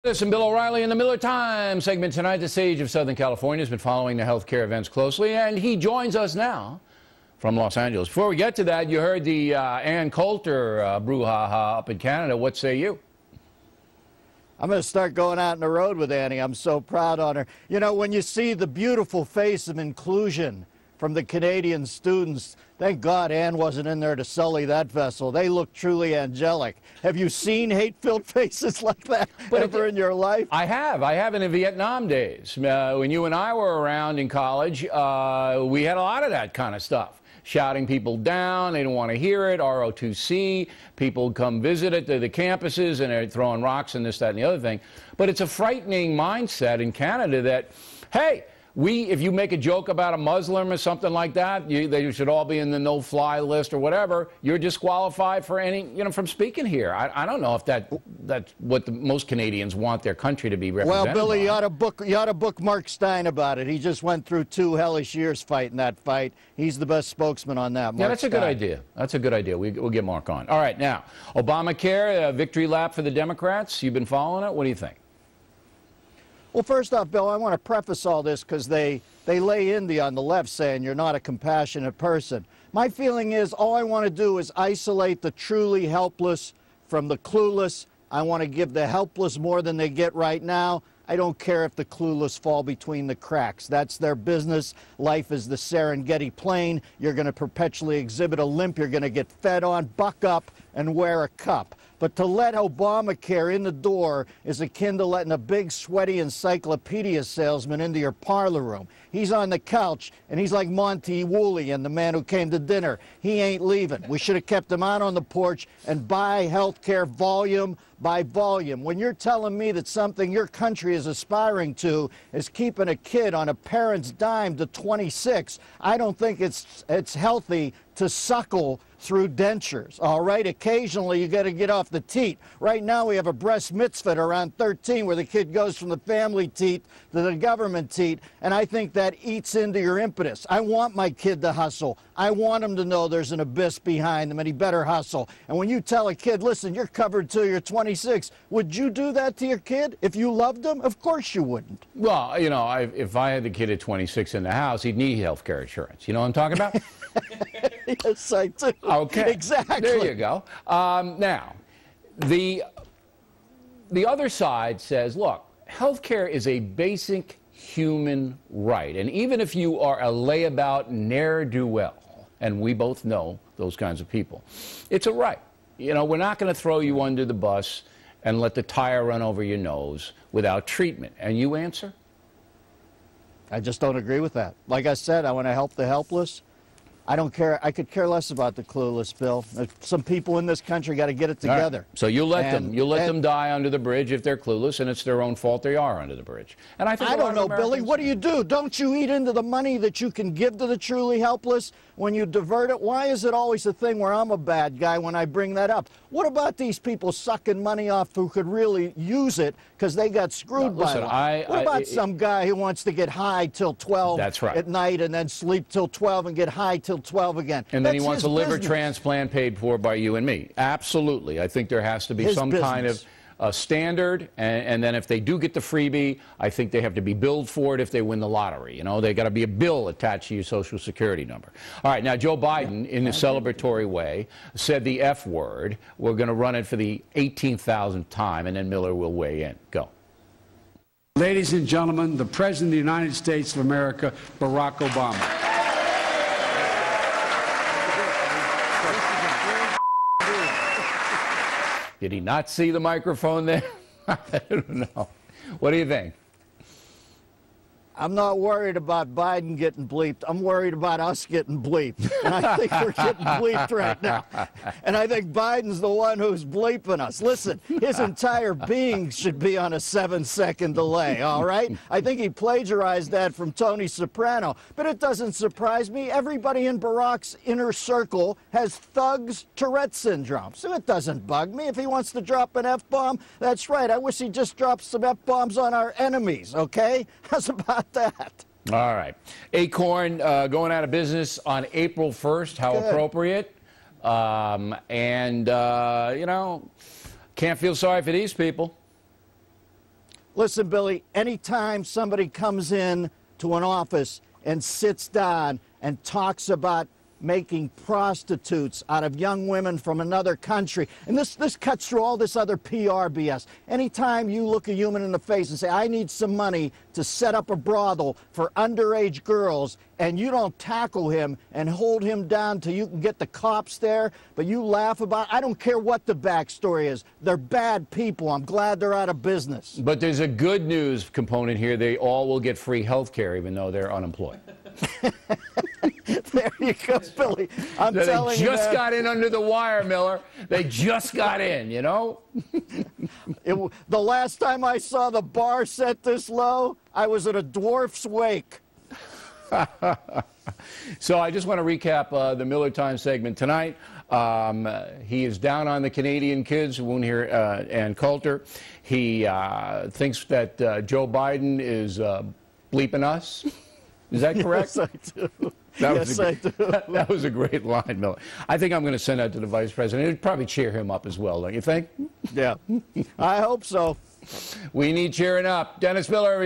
This is Bill O'Reilly in the Miller Time segment tonight. The sage of Southern California has been following the healthcare events closely, and he joins us now from Los Angeles. Before we get to that, you heard the Coulter brouhaha up in Canada. What say you? I'm going to start going out on the road with Annie. I'm so proud on her. You know, when you see the beautiful face of inclusion from the Canadian students, thank God Ann wasn't in there to sully that vessel. They look truly angelic. Have you seen hate-filled faces like that ever in your life? I have in the Vietnam days. When you and I were around in college, we had a lot of that kind of stuff. Shouting people down, they don't want to hear it, ROTC, people come visit it to the campuses and they're throwing rocks and this, that, and the other thing. But it's a frightening mindset in Canada that, hey, if you make a joke about a Muslim or something like that, they should all be in the no-fly list or whatever. You're disqualified for from speaking here. I don't know if that's what most Canadians want their country to be represented. Well, Billy, you ought to book Mark Stein about it. He just went through 2 hellish years fighting that fight. He's the best spokesman on that. Mark That's a good idea. That's a good idea. We'll get Mark on. All right, now, Obamacare, victory lap for the Democrats. You've been following it. What do you think? Well, first off, Bill, I want to preface all this because they lay into on the left saying you're not a compassionate person. My feeling is all I want to do is isolate the truly helpless from the clueless. I want to give the helpless more than they get right now. I don't care if the clueless fall between the cracks. That's their business. Life is the Serengeti plain. You're going to perpetually exhibit a limp. You're going to get fed on. Buck up and wear a cup. But to let Obamacare in the door is akin to letting a big, sweaty encyclopedia salesman into your parlor room. He's on the couch, and he's like Monty Woolley and the man who came to dinner. He ain't leaving. We should have kept him out on the porch and buy health care volume by volume. When you're telling me that something your country is aspiring to is keeping a kid on a parent's dime to 26, I don't think it's healthy to suckle through dentures, all right? Occasionally, you got to get off the teat. Right now, we have a breast mitzvah around 13 where the kid goes from the family teat to the government teat, and I think that eats into your impetus. I want my kid to hustle. I want him to know there's an abyss behind him, and he better hustle. And when you tell a kid, listen, you're covered till you're 26, would you do that to your kid if you loved him? Of course you wouldn't. Well, you know, if I had the kid at 26 in the house, he'd need health care insurance. You know what I'm talking about? Yes, I do. Okay. Exactly. There you go. Now, the other side says, look, health care is a basic human right. And even if you are a layabout ne'er-do-well, and we both know those kinds of people, it's a right. You know, we're not going to throw you under the bus and let the tire run over your nose without treatment. And you answer? I just don't agree with that. Like I said, I want to help the helpless. I don't care. I could care less about the clueless, Bill. Some people in this country got to get it together. Right. So you let them die under the bridge if they're clueless, and it's their own fault they are under the bridge. And I don't know, Billy. What do? Don't you eat into the money that you can give to the truly helpless when you divert it? Why is it always a thing where I'm a bad guy when I bring that up? What about these people sucking money off who could really use it because they got screwed by it? What about some guy who wants to get high till 12 at night and then sleep till 12 and get high till 12 again? And then he wants a liver transplant paid for by you and me. Absolutely. I think there has to be some kind of standard, and then if they do get the freebie, I think they have to be billed for it if they win the lottery. You know, they got to be a bill attached to your Social Security number. All right, now Joe Biden, in a celebratory way, said the F word. We're going to run it for the 18,000th time, and then Miller will weigh in. Go. Ladies and gentlemen, the President of the United States of America, Barack Obama. Did he not see the microphone there? I don't know. What do you think? I'm not worried about Biden getting bleeped. I'm worried about us getting bleeped. And I think we're getting bleeped right now. And I think Biden's the one who's bleeping us. Listen, his entire being should be on a 7-second delay, all right? I think he plagiarized that from Tony Soprano. But it doesn't surprise me. Everybody in Barack's inner circle has thugs Tourette syndrome. So it doesn't bug me. If he wants to drop an F-bomb, that's right. I wish he'd just drop some F-bombs on our enemies, okay? How's about that? All right. Acorn going out of business on April 1st. How appropriate. You know, can't feel sorry for these people. Listen, Billy, anytime somebody comes in to an office and sits down and talks about making prostitutes out of young women from another country, and this cuts through all this other PR BS. Anytime you look a human in the face and say, I need some money to set up a brothel for underage girls, and you don't tackle him and hold him down till you can get the cops there, but you laugh about it, I don't care what the backstory is. They're bad people. I'm glad they're out of business. But there's a good news component here. They all will get free health care even though they're unemployed. There you go, Billy. I'm telling you, they just got in under the wire, Miller. They just got in, you know? The last time I saw the bar set this low, I was at a dwarf's wake. So I just want to recap the Miller Time segment tonight. He is down on the Canadian kids who won't hear and Coulter. He thinks that Joe Biden is bleeping us. Is that correct? Yes, I do. I do. That was a great line, Miller. I think I'm going to send that to the vice president. It would probably cheer him up as well, don't you think? Yeah, I hope so. We need cheering up. Dennis Miller.